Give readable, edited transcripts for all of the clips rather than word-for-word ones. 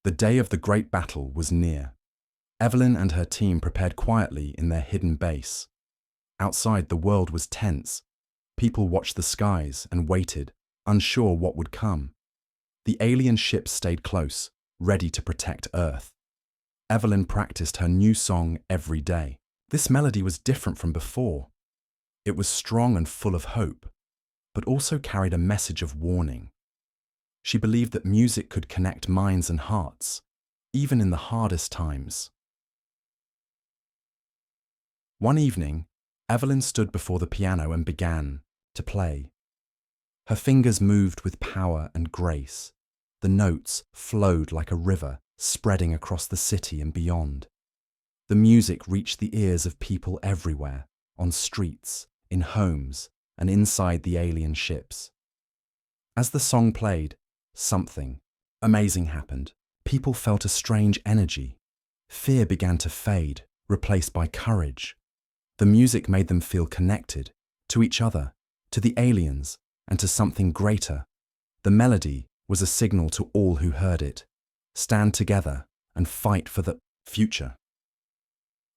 The day of the great battle was near. Evelyn and her team prepared quietly in their hidden base. Outside, the world was tense. People watched the skies and waited, unsure what would come. The alien ships stayed close, ready to protect Earth. Evelyn practiced her new song every day. This melody was different from before. It was strong and full of hope, but also carried a message of warning. She believed that music could connect minds and hearts, even in the hardest times. One evening, Evelyn stood before the piano and began to play. Her fingers moved with power and grace. The notes flowed like a river, spreading across the city and beyond. The music reached the ears of people everywhere, on streets, in homes, and inside the alien ships. As the song played, something amazing happened. People felt a strange energy. Fear began to fade, replaced by courage. The music made them feel connected to each other, to the aliens, and to something greater. The melody was a signal to all who heard it. Stand together and fight for the future.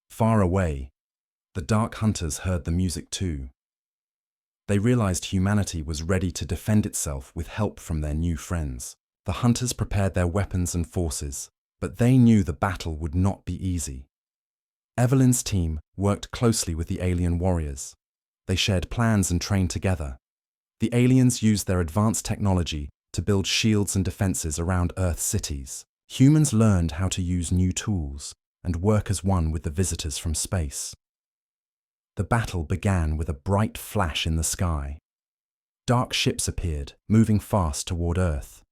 Far away, the Dark Hunters heard the music too. They realized humanity was ready to defend itself with help from their new friends. The hunters prepared their weapons and forces, but they knew the battle would not be easy. Evelyn's team worked closely with the alien warriors. They shared plans and trained together. The aliens used their advanced technology to build shields and defenses around Earth's cities. Humans learned how to use new tools and work as one with the visitors from space. The battle began with a bright flash in the sky. Dark ships appeared, moving fast toward Earth.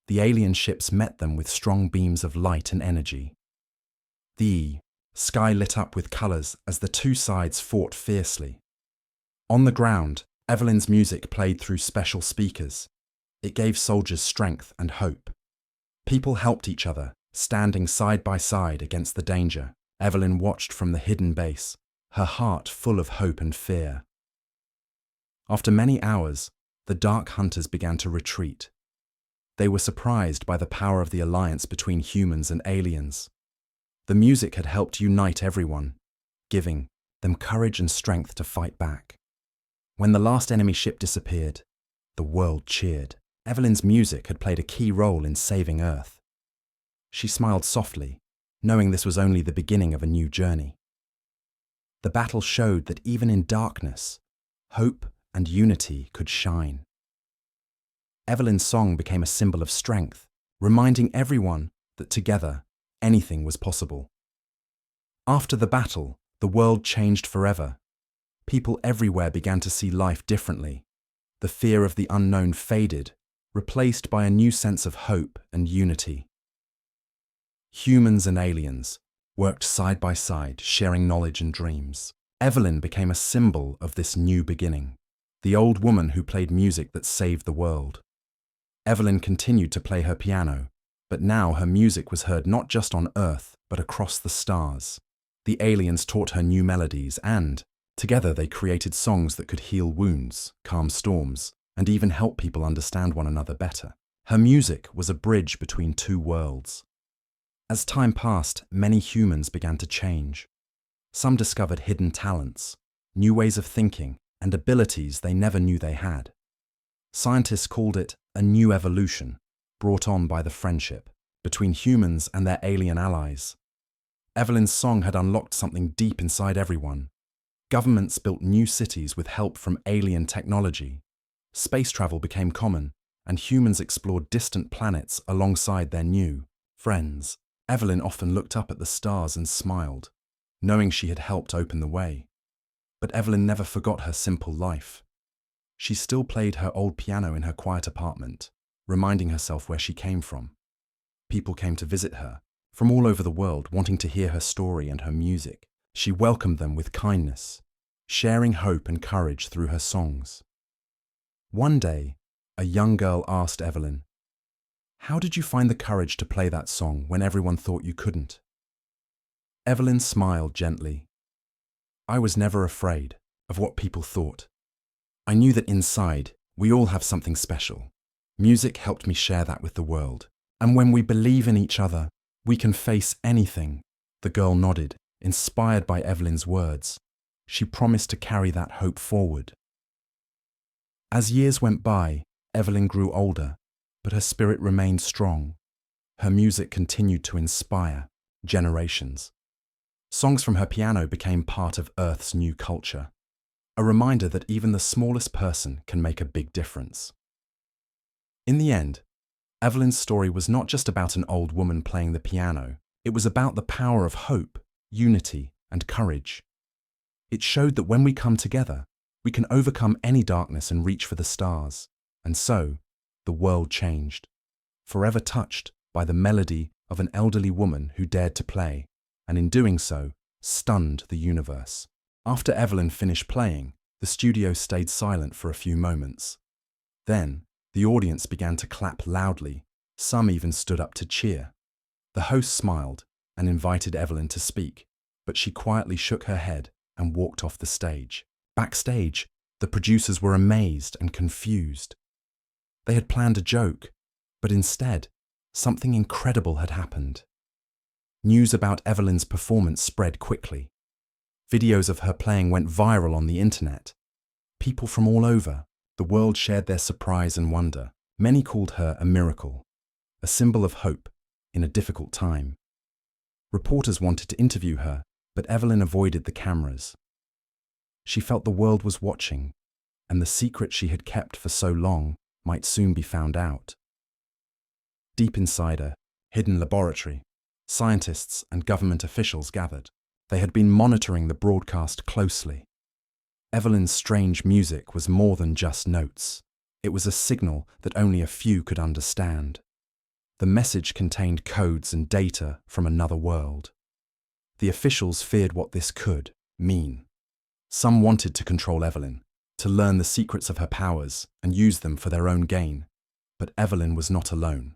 The alien ships met them with strong beams of light and energy. The sky lit up with colors as the two sides fought fiercely. On the ground, Evelyn's music played through special speakers. It gave soldiers strength and hope. People helped each other, standing side by side against the danger. Evelyn watched from the hidden base, her heart full of hope and fear. After many hours, the Dark Hunters began to retreat. They were surprised by the power of the alliance between humans and aliens. The music had helped unite everyone, giving them courage and strength to fight back. When the last enemy ship disappeared, the world cheered. Evelyn's music had played a key role in saving Earth. She smiled softly, knowing this was only the beginning of a new journey. The battle showed that even in darkness, hope and unity could shine. Evelyn's song became a symbol of strength, reminding everyone that together, anything was possible. After the battle, the world changed forever. People everywhere began to see life differently. The fear of the unknown faded, replaced by a new sense of hope and unity. Humans and aliens worked side by side, sharing knowledge and dreams. Evelyn became a symbol of this new beginning, the old woman who played music that saved the world. Evelyn continued to play her piano, but now her music was heard not just on Earth, but across the stars. The aliens taught her new melodies and, together they created songs that could heal wounds, calm storms, and even help people understand one another better. Her music was a bridge between two worlds. As time passed, many humans began to change. Some discovered hidden talents, new ways of thinking, and abilities they never knew they had. Scientists called it a new evolution, brought on by the friendship between humans and their alien allies. Evelyn's song had unlocked something deep inside everyone. Governments built new cities with help from alien technology. Space travel became common, and humans explored distant planets alongside their new friends. Evelyn often looked up at the stars and smiled, knowing she had helped open the way. But Evelyn never forgot her simple life. She still played her old piano in her quiet apartment, reminding herself where she came from. People came to visit her, from all over the world, wanting to hear her story and her music. She welcomed them with kindness, sharing hope and courage through her songs. One day, a young girl asked Evelyn, "How did you find the courage to play that song when everyone thought you couldn't?" Evelyn smiled gently. "I was never afraid of what people thought. I knew that inside, we all have something special. Music helped me share that with the world. And when we believe in each other, we can face anything. The girl nodded, inspired by Evelyn's words. She promised to carry that hope forward. As years went by, Evelyn grew older, but her spirit remained strong. Her music continued to inspire generations. Songs from her piano became part of Earth's new culture, a reminder that even the smallest person can make a big difference. In the end, Evelyn's story was not just about an old woman playing the piano. It was about the power of hope, unity, and courage. It showed that when we come together, we can overcome any darkness and reach for the stars. And so, the world changed, forever touched by the melody of an elderly woman who dared to play, and in doing so, stunned the universe. After Evelyn finished playing, the studio stayed silent for a few moments. Then, the audience began to clap loudly. Some even stood up to cheer. The host smiled and invited Evelyn to speak, but she quietly shook her head and walked off the stage. Backstage, the producers were amazed and confused. They had planned a joke, but instead, something incredible had happened. News about Evelyn's performance spread quickly. Videos of her playing went viral on the internet. People from all over the world shared their surprise and wonder. Many called her a miracle, a symbol of hope in a difficult time. Reporters wanted to interview her, but Evelyn avoided the cameras. She felt the world was watching, and the secret she had kept for so long might soon be found out. Deep inside a hidden laboratory, scientists and government officials gathered. They had been monitoring the broadcast closely. Evelyn's strange music was more than just notes. It was a signal that only a few could understand. The message contained codes and data from another world. The officials feared what this could mean. Some wanted to control Evelyn, to learn the secrets of her powers and use them for their own gain. But Evelyn was not alone.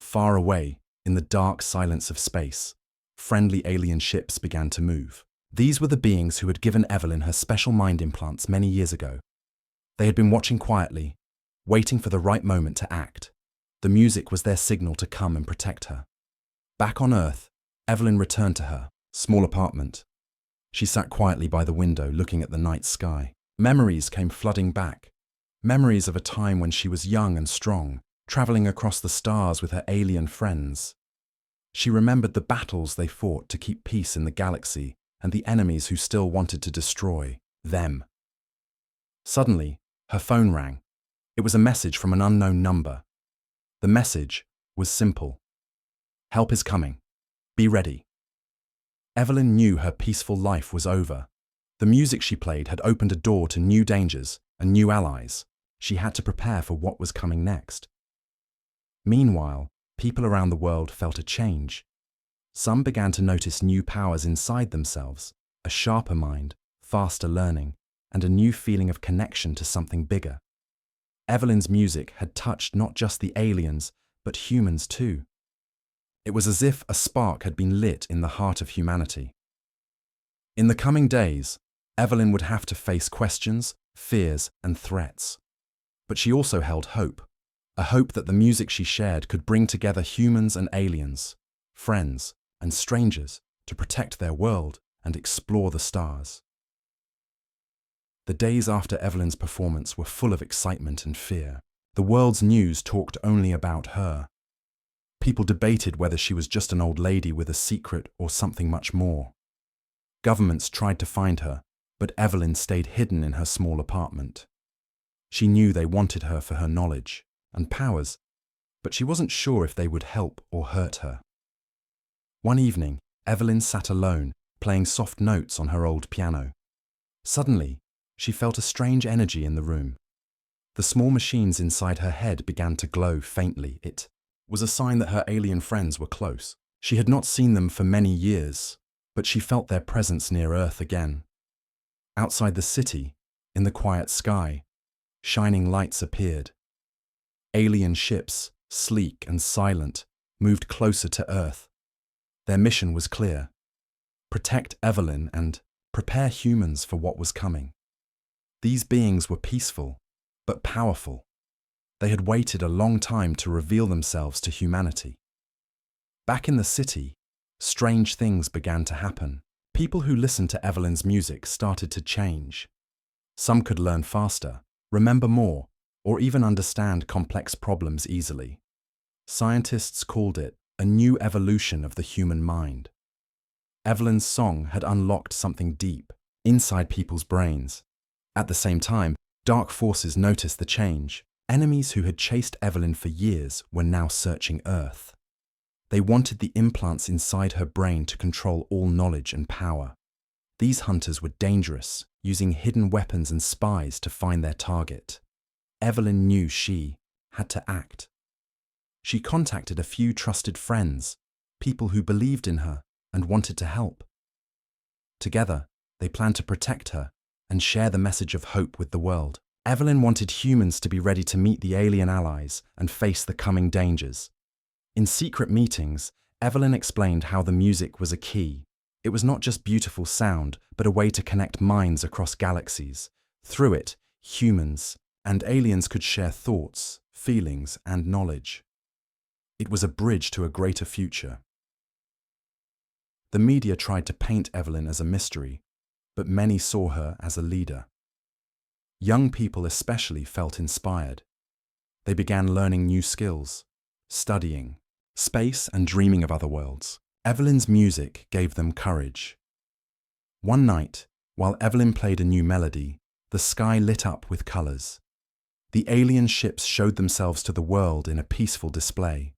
Far away, in the dark silence of space, friendly alien ships began to move. These were the beings who had given Evelyn her special mind implants many years ago. They had been watching quietly, waiting for the right moment to act. The music was their signal to come and protect her. Back on Earth, Evelyn returned to her small apartment. She sat quietly by the window, looking at the night sky. Memories came flooding back. Memories of a time when she was young and strong, traveling across the stars with her alien friends. She remembered the battles they fought to keep peace in the galaxy and the enemies who still wanted to destroy them. Suddenly, her phone rang. It was a message from an unknown number. The message was simple. Help is coming. Be ready. Evelyn knew her peaceful life was over. The music she played had opened a door to new dangers and new allies. She had to prepare for what was coming next. Meanwhile, people around the world felt a change. Some began to notice new powers inside themselves, a sharper mind, faster learning, and a new feeling of connection to something bigger. Evelyn's music had touched not just the aliens, but humans too. It was as if a spark had been lit in the heart of humanity. In the coming days, Evelyn would have to face questions, fears, and threats. But she also held hope, a hope that the music she shared could bring together humans and aliens, friends and strangers to protect their world and explore the stars. The days after Evelyn's performance were full of excitement and fear. The world's news talked only about her. People debated whether she was just an old lady with a secret or something much more. Governments tried to find her, but Evelyn stayed hidden in her small apartment. She knew they wanted her for her knowledge and powers, but she wasn't sure if they would help or hurt her. One evening, Evelyn sat alone, playing soft notes on her old piano. Suddenly, she felt a strange energy in the room. The small machines inside her head began to glow faintly. It was a sign that her alien friends were close. She had not seen them for many years, but she felt their presence near Earth again. Outside the city, in the quiet sky, shining lights appeared. Alien ships, sleek and silent, moved closer to Earth. Their mission was clear: protect Evelyn and prepare humans for what was coming. These beings were peaceful, but powerful. They had waited a long time to reveal themselves to humanity. Back in the city, strange things began to happen. People who listened to Evelyn's music started to change. Some could learn faster, remember more, or even understand complex problems easily. Scientists called it a new evolution of the human mind. Evelyn's song had unlocked something deep inside people's brains. At the same time, dark forces noticed the change. Enemies who had chased Evelyn for years were now searching Earth. They wanted the implants inside her brain to control all knowledge and power. These hunters were dangerous, using hidden weapons and spies to find their target. Evelyn knew she had to act. She contacted a few trusted friends, people who believed in her and wanted to help. Together, they planned to protect her and share the message of hope with the world. Evelyn wanted humans to be ready to meet the alien allies and face the coming dangers. In secret meetings, Evelyn explained how the music was a key. It was not just beautiful sound, but a way to connect minds across galaxies. Through it, humans and aliens could share thoughts, feelings, and knowledge. It was a bridge to a greater future. The media tried to paint Evelyn as a mystery, but many saw her as a leader. Young people especially felt inspired. They began learning new skills, studying space and dreaming of other worlds. Evelyn's music gave them courage. One night, while Evelyn played a new melody, the sky lit up with colors. The alien ships showed themselves to the world in a peaceful display.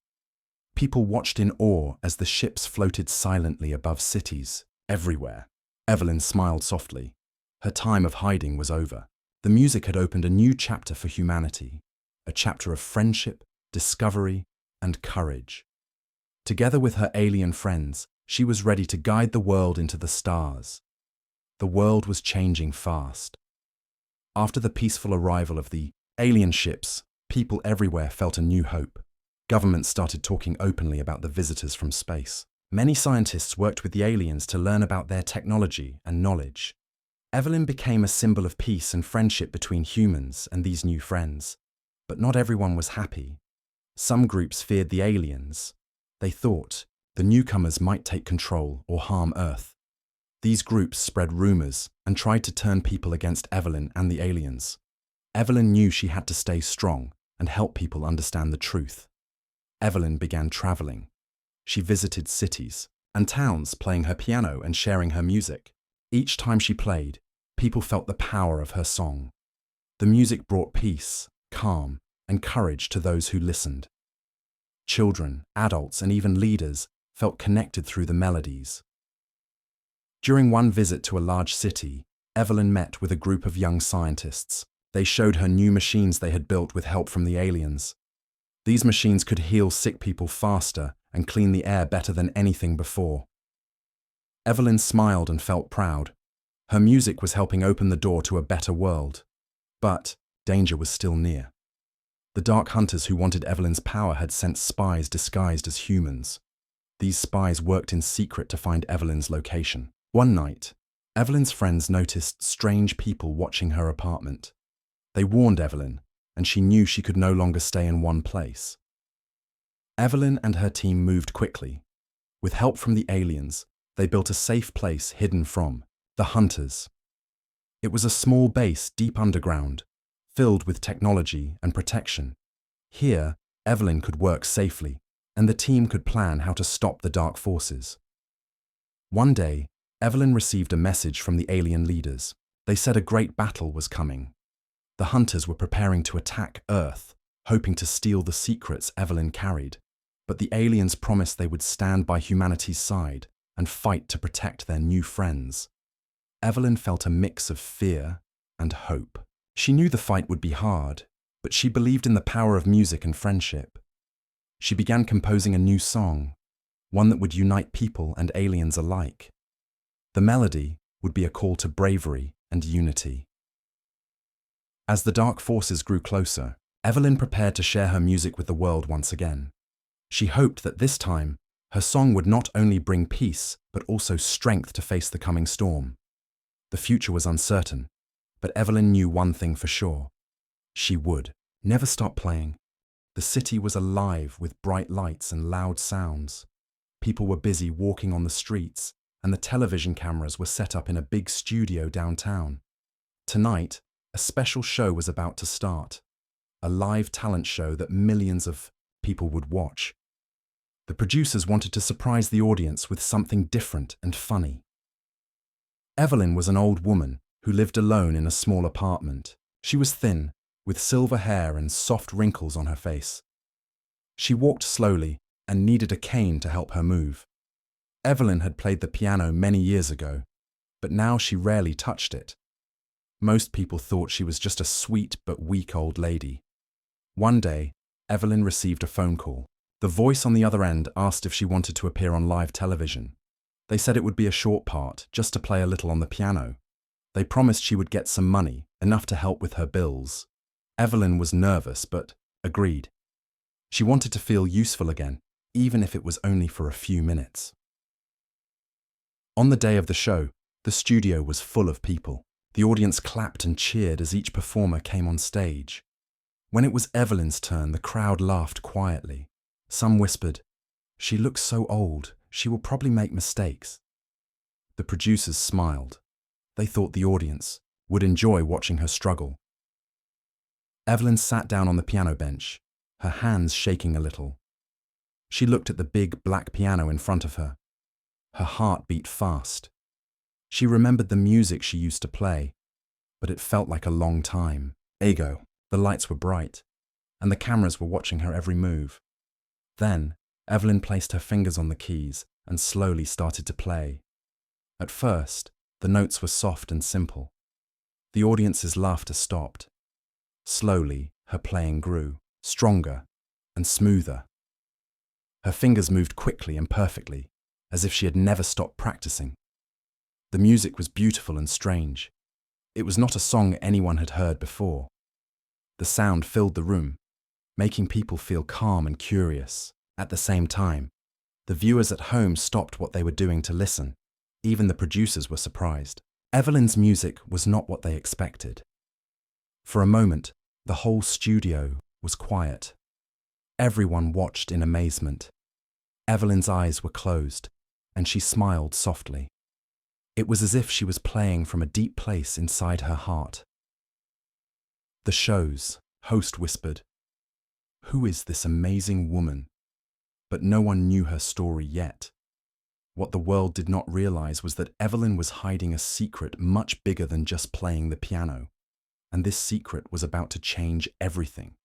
People watched in awe as the ships floated silently above cities, everywhere. Evelyn smiled softly. Her time of hiding was over. The music had opened a new chapter for humanity, a chapter of friendship, discovery, and courage. Together with her alien friends, she was ready to guide the world into the stars. The world was changing fast. After the peaceful arrival of the alien ships, people everywhere felt a new hope. Governments started talking openly about the visitors from space. Many scientists worked with the aliens to learn about their technology and knowledge. Evelyn became a symbol of peace and friendship between humans and these new friends. But not everyone was happy. Some groups feared the aliens. They thought the newcomers might take control or harm Earth. These groups spread rumors and tried to turn people against Evelyn and the aliens. Evelyn knew she had to stay strong and help people understand the truth. Evelyn began traveling. She visited cities and towns, playing her piano and sharing her music. Each time she played, people felt the power of her song. The music brought peace, calm, and courage to those who listened. Children, adults, and even leaders felt connected through the melodies. During one visit to a large city, Evelyn met with a group of young scientists. They showed her new machines they had built with help from the aliens. These machines could heal sick people faster and clean the air better than anything before. Evelyn smiled and felt proud. Her music was helping open the door to a better world. But danger was still near. The dark hunters who wanted Evelyn's power had sent spies disguised as humans. These spies worked in secret to find Evelyn's location. One night, Evelyn's friends noticed strange people watching her apartment. They warned Evelyn, and she knew she could no longer stay in one place. Evelyn and her team moved quickly. With help from the aliens, they built a safe place hidden from the hunters. It was a small base deep underground, filled with technology and protection. Here, Evelyn could work safely, and the team could plan how to stop the dark forces. One day, Evelyn received a message from the alien leaders. They said a great battle was coming. The hunters were preparing to attack Earth, hoping to steal the secrets Evelyn carried. But the aliens promised they would stand by humanity's side and fight to protect their new friends. Evelyn felt a mix of fear and hope. She knew the fight would be hard, but she believed in the power of music and friendship. She began composing a new song, one that would unite people and aliens alike. The melody would be a call to bravery and unity. As the dark forces grew closer, Evelyn prepared to share her music with the world once again. She hoped that this time, her song would not only bring peace, but also strength to face the coming storm. The future was uncertain, but Evelyn knew one thing for sure. She would never stopped playing. The city was alive with bright lights and loud sounds. People were busy walking on the streets, and the television cameras were set up in a big studio downtown. Tonight, a special show was about to start, a live talent show that millions of people would watch. The producers wanted to surprise the audience with something different and funny. Evelyn was an old woman who lived alone in a small apartment. She was thin, with silver hair and soft wrinkles on her face. She walked slowly and needed a cane to help her move. Evelyn had played the piano many years ago, but now she rarely touched it. Most people thought she was just a sweet but weak old lady. One day, Evelyn received a phone call. The voice on the other end asked if she wanted to appear on live television. They said it would be a short part, just to play a little on the piano. They promised she would get some money, enough to help with her bills. Evelyn was nervous, but agreed. She wanted to feel useful again, even if it was only for a few minutes. On the day of the show, the studio was full of people. The audience clapped and cheered as each performer came on stage. When it was Evelyn's turn, the crowd laughed quietly. Some whispered, "She looks so old, she will probably make mistakes." The producers smiled. They thought the audience would enjoy watching her struggle. Evelyn sat down on the piano bench, her hands shaking a little. She looked at the big black piano in front of her. Her heart beat fast. She remembered the music she used to play, but it felt like a long time. Ago, the lights were bright, and the cameras were watching her every move. Then, Evelyn placed her fingers on the keys and slowly started to play. At first, the notes were soft and simple. The audience's laughter stopped. Slowly, her playing grew, stronger and smoother. Her fingers moved quickly and perfectly, as if she had never stopped practicing. The music was beautiful and strange. It was not a song anyone had heard before. The sound filled the room, making people feel calm and curious. At the same time, the viewers at home stopped what they were doing to listen. Even the producers were surprised. Evelyn's music was not what they expected. For a moment, the whole studio was quiet. Everyone watched in amazement. Evelyn's eyes were closed, and she smiled softly. It was as if she was playing from a deep place inside her heart. "The show's host whispered, 'Who is this amazing woman?' But no one knew her story yet. What the world did not realize was that Evelyn was hiding a secret much bigger than just playing the piano. And this secret was about to change everything.